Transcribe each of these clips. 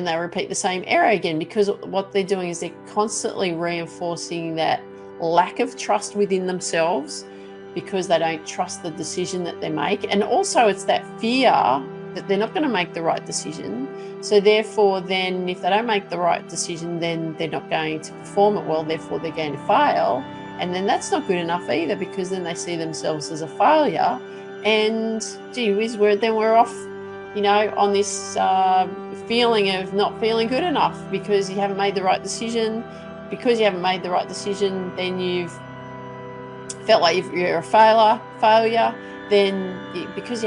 and they repeat the same error again, because what they're doing is they're constantly reinforcing that lack of trust within themselves because they don't trust the decision that they make. And also it's that fear that they're not going to make the right decision. So therefore, then if they don't make the right decision, then they're not going to perform it well. Therefore, they're going to fail. And then that's not good enough either, because then they see themselves as a failure. And gee whiz, we're off, on this feeling of not feeling good enough because you haven't made the right decision. Because you haven't made the right decision, then you've felt like you're a failure. Then because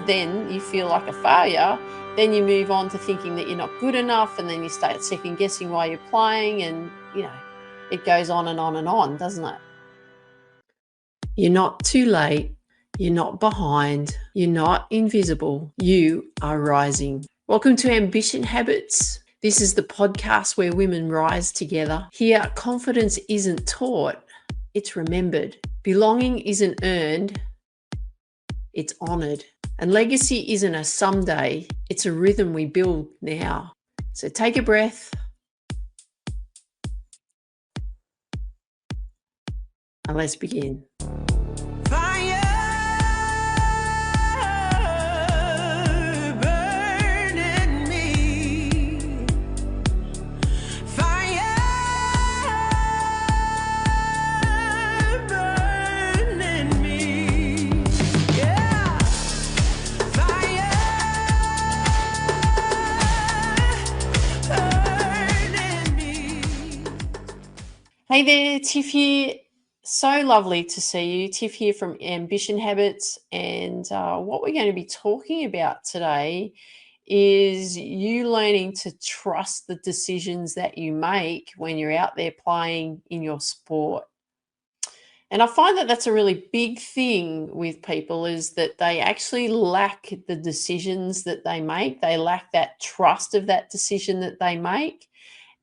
then you feel like a failure, then you move on to thinking that you're not good enough, and then you start second guessing while you're playing, and it goes on and on and on, doesn't it? You're not too late. You're not behind. You're not invisible. You are rising. Welcome to Ambition Habits. This is the podcast where women rise together. Here, confidence isn't taught, it's remembered. Belonging isn't earned, it's honoured. And legacy isn't a someday, it's a rhythm we build now. So take a breath and let's begin. Hey there, Tiff here. So lovely to see you. Tiff here from Ambition Habits. And what we're going to be talking about today is you learning to trust the decisions that you make when you're out there playing in your sport. And I find that that's a really big thing with people, is that they actually lack the decisions that they make. They lack that trust of that decision that they make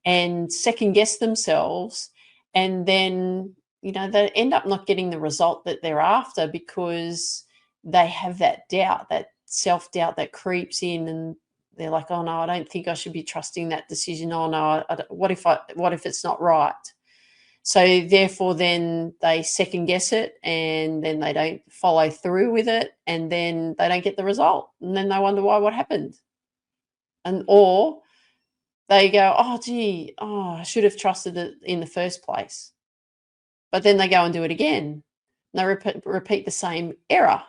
and second guess themselves. And then, they end up not getting the result that they're after because they have that doubt, that self-doubt that creeps in, and they're like, oh no, I don't think I should be trusting that decision. Oh no, what if it's not right? So therefore, then they second guess it, and then they don't follow through with it, and then they don't get the result. And then they wonder why, what happened? Or they go, I should have trusted it in the first place. But then they go and do it again. And they repeat the same error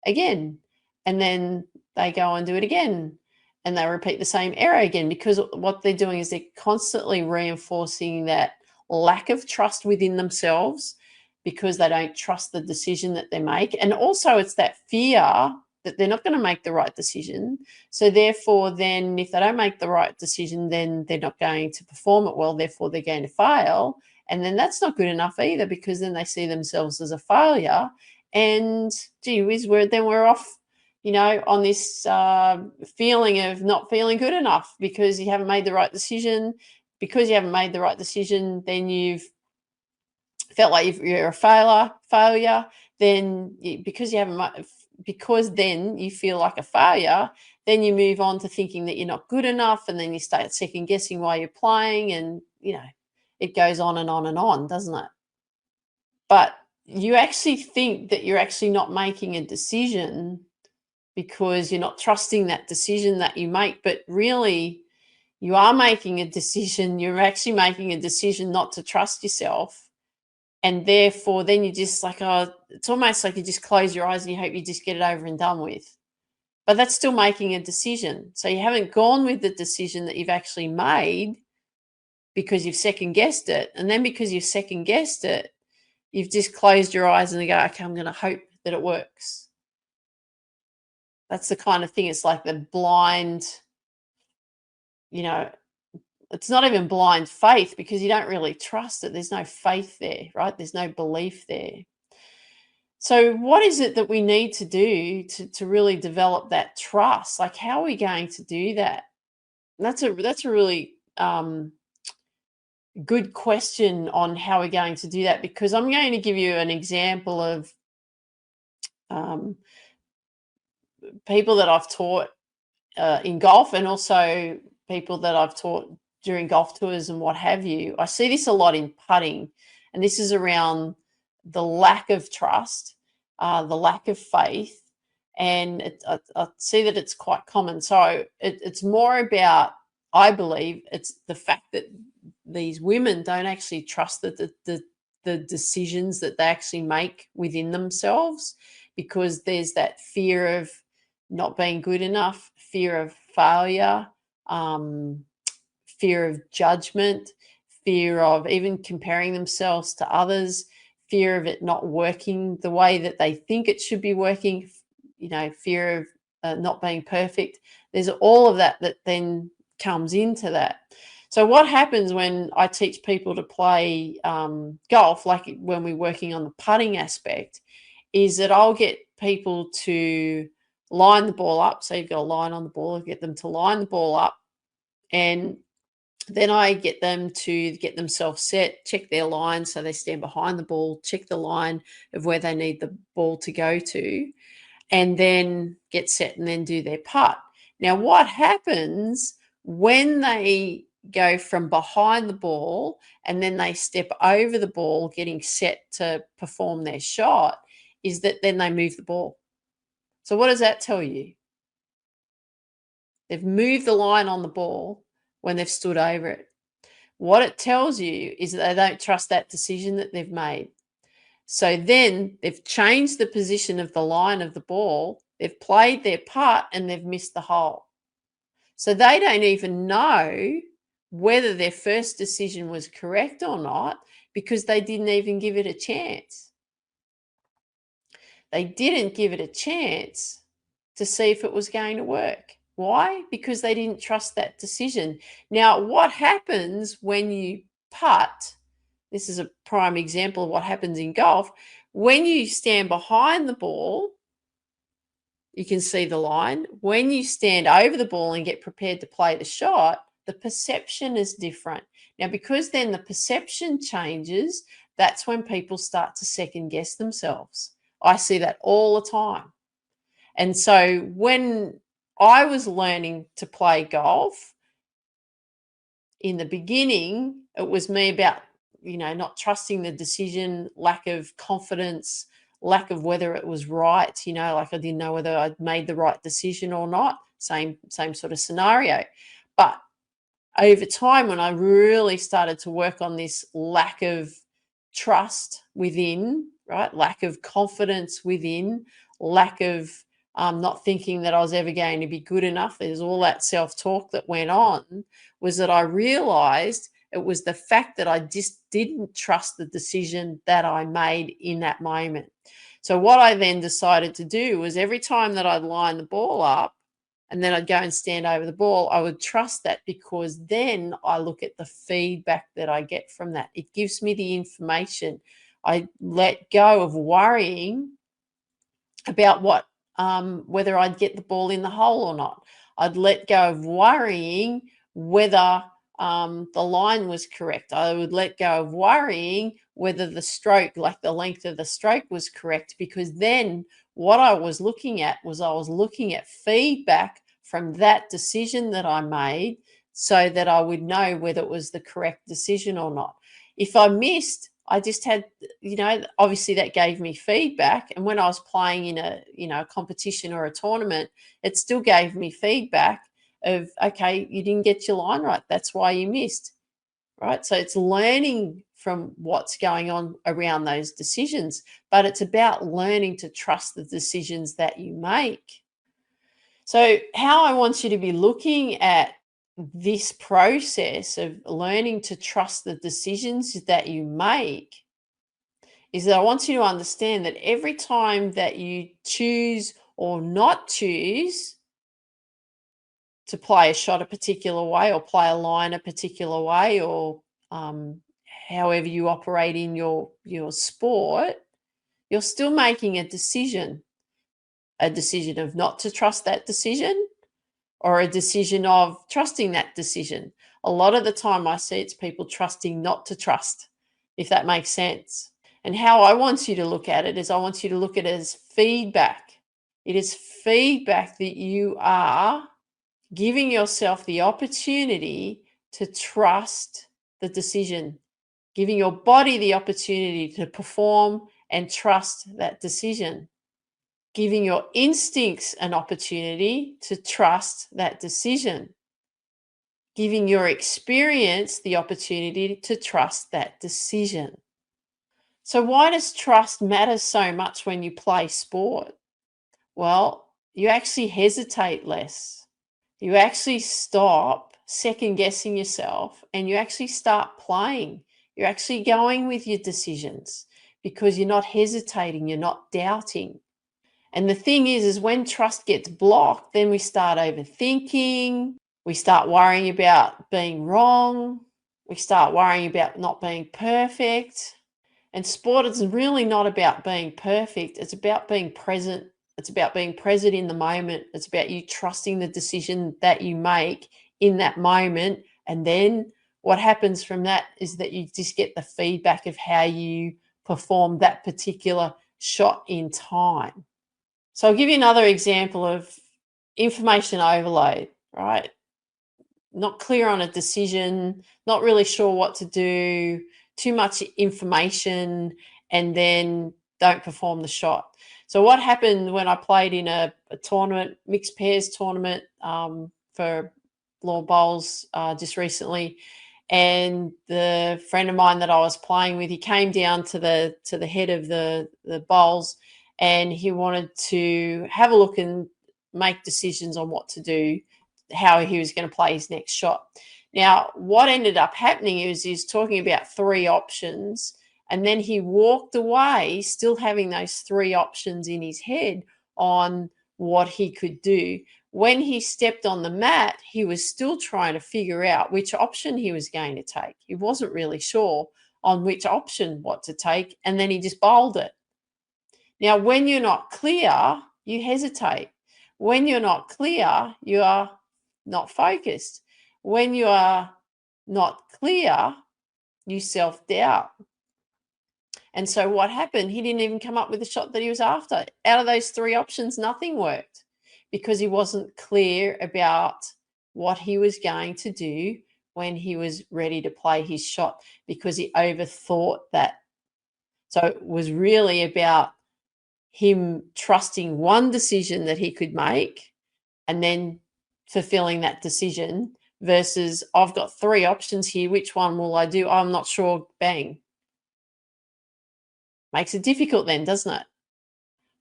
again. And then they go and do it again. And they repeat the same error again, because what they're doing is they're constantly reinforcing that lack of trust within themselves because they don't trust the decision that they make. And also it's that fear that they're not going to make the right decision. So therefore, then if they don't make the right decision, then they're not going to perform it well. Therefore, they're going to fail. And then that's not good enough either, because then they see themselves as a failure. And gee whiz, we're off, on this feeling of not feeling good enough because you haven't made the right decision. Because you haven't made the right decision, then you've felt like you're a failure. Then because then you feel like a failure, then you move on to thinking that you're not good enough, and then you start second guessing while you're playing, and it goes on and on and on, doesn't it? But you actually think that you're actually not making a decision because you're not trusting that decision that you make, but really you are making a decision. You're actually making a decision not to trust yourself. And therefore, then you just like, it's almost like you just close your eyes and you hope you just get it over and done with. But that's still making a decision. So you haven't gone with the decision that you've actually made because you've second guessed it. And then because you've second guessed it, you've just closed your eyes and you go, okay, I'm going to hope that it works. That's the kind of thing. It's like the blind, it's not even blind faith, because you don't really trust it. There's no faith there, right? There's no belief there. So what is it that we need to do to really develop that trust? Like, how are we going to do that? And that's a really good question on how we're going to do that, because I'm going to give you an example of people that I've taught in golf, and also people that I've taught during golf tours and what have you. I see this a lot in putting, and this is around the lack of trust, the lack of faith, and I see that it's quite common. So it's more about, I believe, it's the fact that these women don't actually trust that the decisions that they actually make within themselves, because there's that fear of not being good enough, fear of failure, um, fear of judgment, fear of even comparing themselves to others, fear of it not working the way that they think it should be working, fear of not being perfect. There's all of that that then comes into that. So, what happens when I teach people to play golf, like when we're working on the putting aspect, is that I'll get people to line the ball up. So, you've got a line on the ball, get them to line the ball up, and then I get them to get themselves set, check their line. So, they stand behind the ball, check the line of where they need the ball to go to, and then get set and then do their putt. Now, what happens when they go from behind the ball and then they step over the ball, getting set to perform their shot, is that then they move the ball. So, what does that tell you? They've moved the line on the ball when they've stood over it. What it tells you is that they don't trust that decision that they've made. So then they've changed the position of the line of the ball, they've played their putt, and they've missed the hole. So they don't even know whether their first decision was correct or not, because they didn't even give it a chance. They didn't give it a chance to see if it was going to work. Why? Because they didn't trust that decision. Now, what happens when you putt? This is a prime example of what happens in golf. When you stand behind the ball, you can see the line. When you stand over the ball and get prepared to play the shot, the perception is different. Now, because then the perception changes, that's when people start to second guess themselves. I see that all the time. And so when I was learning to play golf, in the beginning, it was me about, not trusting the decision, lack of confidence, lack of whether it was right, like I didn't know whether I'd made the right decision or not. Same sort of scenario. But over time, when I really started to work on this lack of trust within, right? Lack of confidence within, lack of not thinking that I was ever going to be good enough. There's all that self talk that went on, was that I realized it was the fact that I just didn't trust the decision that I made in that moment. So, what I then decided to do was every time that I'd line the ball up, and then I'd go and stand over the ball, I would trust that, because then I look at the feedback that I get from that. It gives me the information. I let go of worrying about whether I'd get the ball in the hole or not. I'd let go of worrying whether the line was correct. I would let go of worrying whether the stroke, like the length of the stroke, was correct, because then what I was looking at was I was looking at feedback from that decision that I made, so that I would know whether it was the correct decision or not. If I missed, I just had, obviously that gave me feedback. And when I was playing in a competition or a tournament, it still gave me feedback of, okay, you didn't get your line right. That's why you missed, right? So it's learning from what's going on around those decisions, but it's about learning to trust the decisions that you make. So, how I want you to be looking at this process of learning to trust the decisions that you make is that I want you to understand that every time that you choose or not choose to play a shot a particular way, or play a line a particular way, or um, however you operate in your sport, you're still making a decision of not to trust that decision, or a decision of trusting that decision. A lot of the time I see it's people trusting not to trust, if that makes sense. And how I want you to look at it is, I want you to look at it as feedback. It is feedback that you are Giving yourself the opportunity to trust the decision, giving your body the opportunity to perform and trust that decision, giving your instincts an opportunity to trust that decision, giving your experience the opportunity to trust that decision. So, why does trust matter so much when you play sport? Well, you actually hesitate less. You actually stop second guessing yourself and you actually start playing. You're actually going with your decisions because you're not hesitating, you're not doubting. And the thing is when trust gets blocked, then we start overthinking, we start worrying about being wrong, we start worrying about not being perfect. And sport is really not about being perfect. It's about being present. It's about being present in the moment. It's about you trusting the decision that you make in that moment. And then what happens from that is that you just get the feedback of how you perform that particular shot in time. So I'll give you another example of information overload, right? Not clear on a decision, not really sure what to do, too much information, and then don't perform the shot. So, what happened when I played in a tournament, mixed pairs tournament for Law Bowls just recently? And the friend of mine that I was playing with, he came down to the head of the bowls, and he wanted to have a look and make decisions on what to do, how he was going to play his next shot. Now, what ended up happening is he's talking about three options, and then he walked away, still having those three options in his head on what he could do. When he stepped on the mat, he was still trying to figure out which option he was going to take. He wasn't really sure on which option what to take, and then he just bowled it. Now, when you're not clear, you hesitate. When you're not clear, you are not focused. When you are not clear, you self doubt. And so, what happened? He didn't even come up with the shot that he was after. Out of those three options, nothing worked because he wasn't clear about what he was going to do when he was ready to play his shot because he overthought that. So, it was really about him trusting one decision that he could make and then fulfilling that decision versus I've got three options here. Which one will I do? I'm not sure. Bang. Makes it difficult then, doesn't it?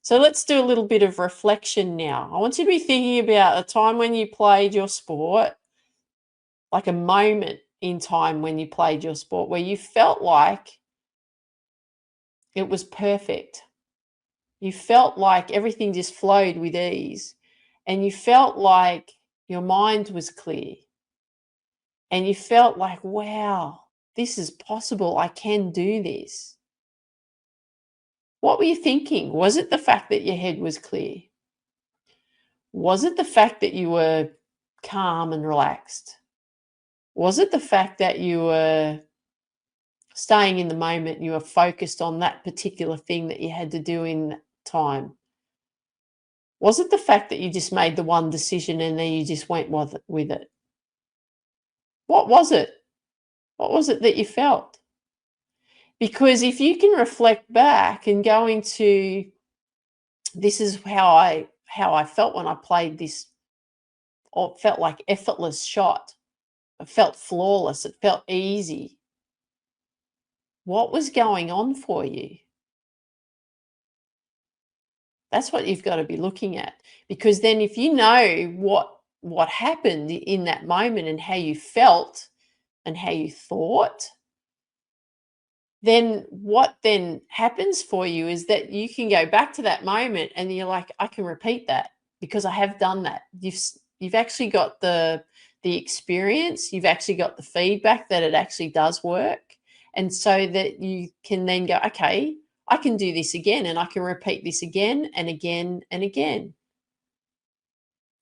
So let's do a little bit of reflection now. I want you to be thinking about a time when you played your sport, like a moment in time when you played your sport where you felt like it was perfect. You felt like everything just flowed with ease, and you felt like your mind was clear, and you felt like, wow, this is possible. I can do this. What were you thinking? Was it the fact that your head was clear? Was it the fact that you were calm and relaxed? Was it the fact that you were staying in the moment, you were focused on that particular thing that you had to do in that time? Was it the fact that you just made the one decision and then you just went with it? What was it? What was it that you felt? Because if you can reflect back and go into this is how I felt when I played this, or it felt like effortless shot. It felt flawless. It felt easy. What was going on for you? That's what you've got to be looking at. Because then if you know what happened in that moment and how you felt and how you thought, then what then happens for you is that you can go back to that moment and you're like, I can repeat that because I have done that. You've actually got the experience, you've actually got the feedback that it actually does work. And so that you can then go, okay, I can do this again and I can repeat this again and again and again.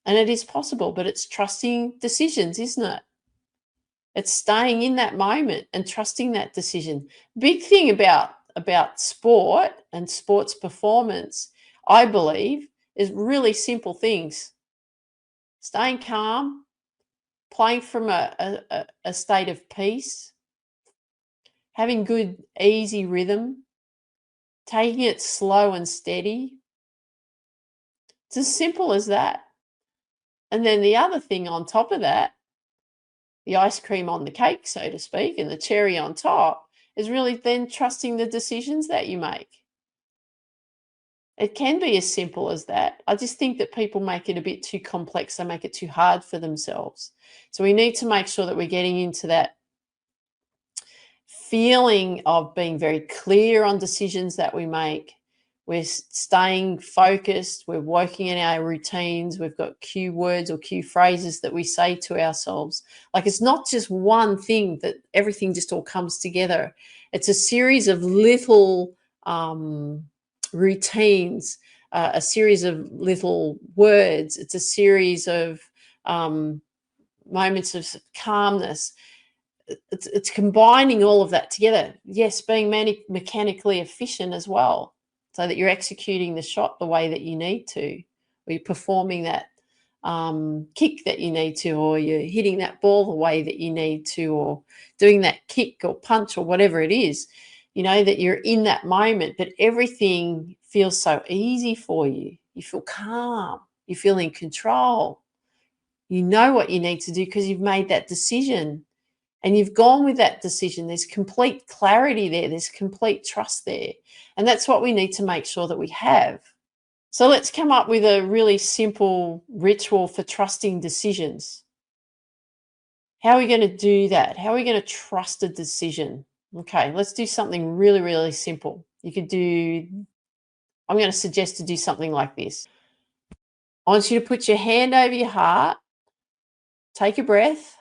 And it is possible, but it's trusting decisions, isn't it? It's staying in that moment and trusting that decision. Big thing about sport and sports performance, I believe, is really simple things. staying calm, playing from a state of peace, having good, easy rhythm, taking it slow and steady. It's as simple as that. And then the other thing on top of that, the ice cream on the cake, so to speak, and the cherry on top, is really then trusting the decisions that you make. It can be as simple as that. I just think that people make it a bit too complex. They make it too hard for themselves. So we need to make sure that we're getting into that feeling of being very clear on decisions that we make. We're staying focused. We're working in our routines. We've got cue words or cue phrases that we say to ourselves. Like, it's not just one thing that everything just all comes together. It's a series of little routines, a series of little words. It's a series of moments of calmness. It's combining all of that together. Yes, being mechanically efficient as well, so that you're executing the shot the way that you need to, or you're performing that kick that you need to, or you're hitting that ball the way that you need to, or doing that kick or punch or whatever it is, that you're in that moment, but everything feels so easy for you. You feel calm, you feel in control. You know what you need to do because you've made that decision. And you've gone with that decision. There's complete clarity there. There's complete trust there. And that's what we need to make sure that we have. So let's come up with a really simple ritual for trusting decisions. How are we going to do that? How are we going to trust a decision? Okay, let's do something really, really simple. I'm going to suggest to do something like this. I want you to put your hand over your heart, take a breath.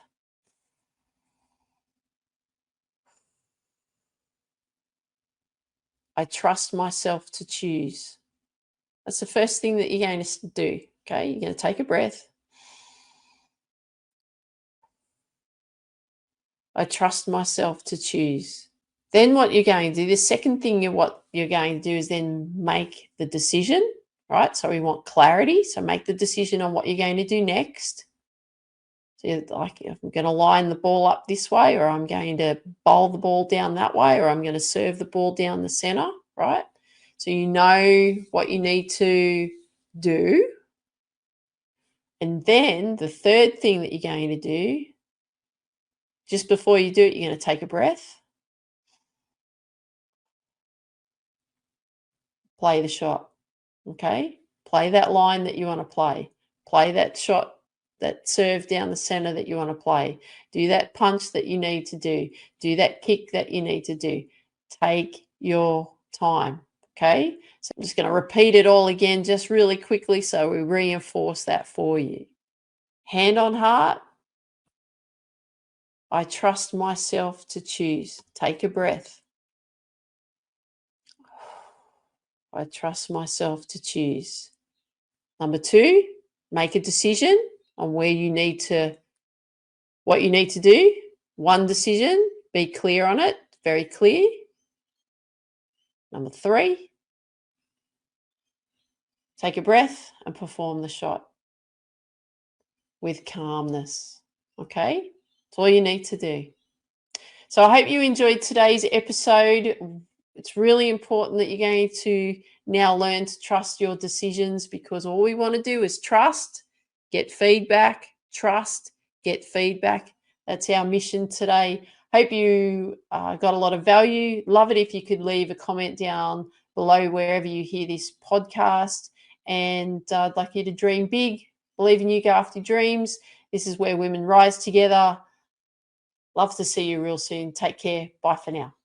I trust myself to choose. That's the first thing that you're going to do. Okay, you're going to take a breath. I trust myself to choose. Then what you're going to do, the second thing what you're going to do is then make the decision, right? So we want clarity. So make the decision on what you're going to do next. So you're like, I'm going to line the ball up this way, or I'm going to bowl the ball down that way, or I'm going to serve the ball down the center, right? So you know what you need to do. And then the third thing that you're going to do, just before you do it, you're going to take a breath, play the shot, okay? Play that line that you want to play that shot, that serve down the center that you want to play. Do that punch that you need to do that kick that you need to do. Take your time, okay? So I'm just going to repeat it all again just really quickly so we reinforce that for you. Hand on heart. I trust myself to choose. Take a breath. I trust myself to choose. Number 2, make a decision on what you need to do. One decision, be clear on it, very clear. Number 3, take a breath and perform the shot with calmness. Okay? That's all you need to do. So I hope you enjoyed today's episode. It's really important that you're going to now learn to trust your decisions, because all we want to do is trust, get feedback, trust, get feedback. That's our mission today. Hope you got a lot of value. Love it if you could leave a comment down below wherever you hear this podcast. And I'd like you to dream big, believe in you, go after your dreams. This is where women rise together. Love to see you real soon. Take care. Bye for now.